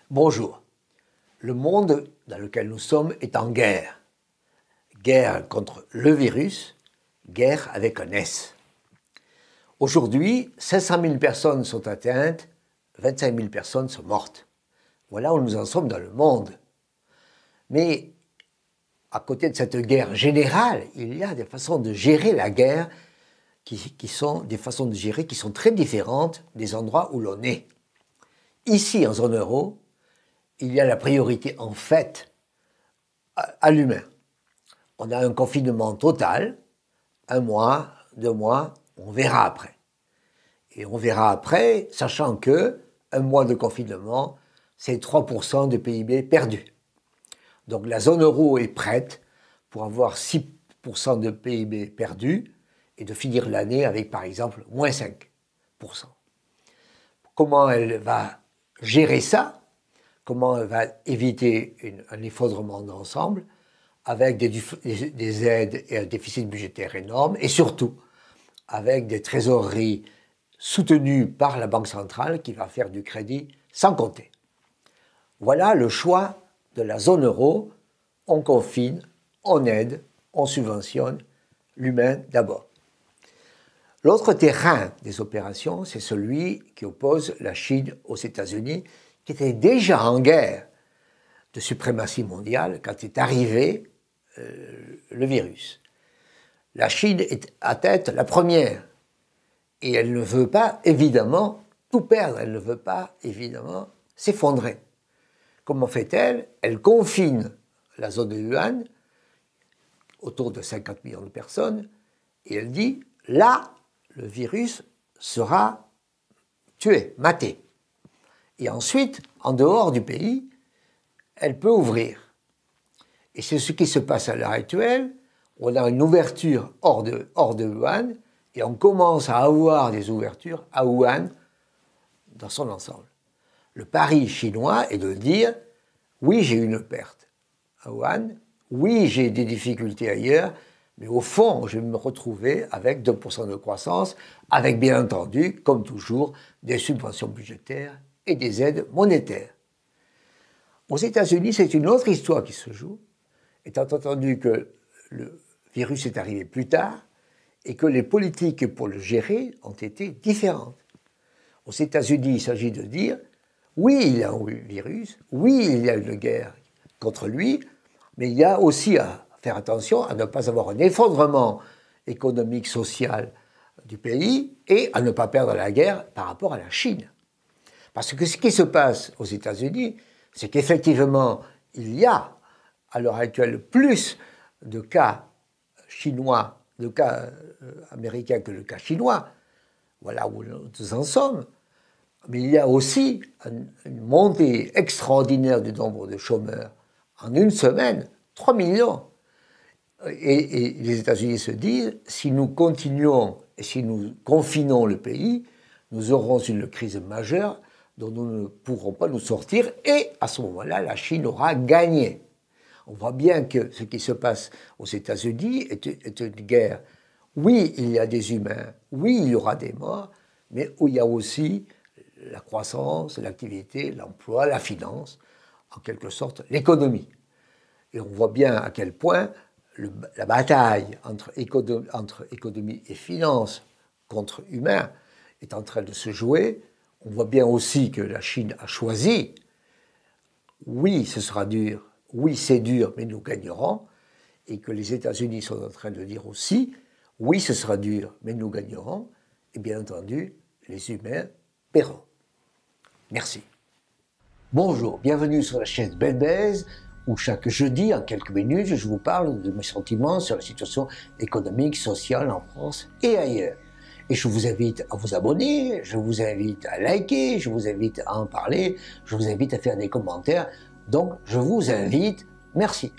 Bonjour. Le monde dans lequel nous sommes est en guerre. Guerre contre le virus, guerre avec un S. Aujourd'hui, 500 000 personnes sont atteintes, 25 000 personnes sont mortes. Voilà où nous en sommes dans le monde. Mais à côté de cette guerre générale, il y a des façons de gérer la guerre qui sont des façons de gérer qui sont très différentes des endroits où l'on est. Ici, en zone euro, il y a la priorité en fait à l'humain. On a un confinement total, 1 mois, 2 mois, on verra après. Et on verra après, sachant que 1 mois de confinement, c'est 3% de PIB perdu. Donc la zone euro est prête pour avoir 6% de PIB perdu et de finir l'année avec, par exemple, moins 5%. Comment elle va gérer ça? Comment elle va éviter un effondrement d'ensemble avec des aides et un déficit budgétaire énorme et surtout avec des trésoreries soutenues par la Banque centrale qui va faire du crédit sans compter. Voilà le choix de la zone euro. On confine, on aide, on subventionne l'humain d'abord. L'autre terrain des opérations, c'est celui qui oppose la Chine aux États-Unis, qui était déjà en guerre de suprématie mondiale quand est arrivé le virus. La Chine est à tête la première et elle ne veut pas évidemment tout perdre, elle ne veut pas évidemment s'effondrer. Comment fait-elle? Elle confine la zone de Wuhan, autour de 50 millions de personnes, et elle dit, là, le virus sera tué, maté. Et ensuite, en dehors du pays, elle peut ouvrir. Et c'est ce qui se passe à l'heure actuelle. On a une ouverture hors de Wuhan, et on commence à avoir des ouvertures à Wuhan dans son ensemble. Le pari chinois est de dire, oui, j'ai une perte à Wuhan, oui, j'ai des difficultés ailleurs, mais au fond, je vais me retrouver avec 2% de croissance, avec bien entendu, comme toujours, des subventions budgétaires et des aides monétaires. Aux États-Unis, c'est une autre histoire qui se joue, étant entendu que le virus est arrivé plus tard et que les politiques pour le gérer ont été différentes. Aux États-Unis, il s'agit de dire, oui, il y a un virus, oui, il y a une guerre contre lui, mais il y a aussi à faire attention à ne pas avoir un effondrement économique, social du pays et à ne pas perdre la guerre par rapport à la Chine. Parce que ce qui se passe aux États-Unis, c'est qu'effectivement, il y a à l'heure actuelle plus de cas chinois, de cas américains que de cas chinois. Voilà où nous en sommes. Mais il y a aussi une montée extraordinaire du nombre de chômeurs. En une semaine, 3 millions. Et les États-Unis se disent, si nous continuons et si nous confinons le pays, nous aurons une crise majeure dont nous ne pourrons pas nous sortir. Et à ce moment-là, la Chine aura gagné. On voit bien que ce qui se passe aux États-Unis est une guerre. Oui, il y a des humains, oui, il y aura des morts, mais où il y a aussi la croissance, l'activité, l'emploi, la finance, en quelque sorte l'économie. Et on voit bien à quel point la bataille entre économie et finance contre humain est en train de se jouer. On voit bien aussi que la Chine a choisi, oui, ce sera dur, oui, c'est dur, mais nous gagnerons, et que les États-Unis sont en train de dire aussi, oui, ce sera dur, mais nous gagnerons, et bien entendu, les humains paieront. Merci. Bonjour, bienvenue sur la chaîne BenBaise, où chaque jeudi, en quelques minutes, je vous parle de mes sentiments sur la situation économique, sociale en France et ailleurs. Et je vous invite à vous abonner, je vous invite à liker, je vous invite à en parler, je vous invite à faire des commentaires. Donc, je vous invite. Merci.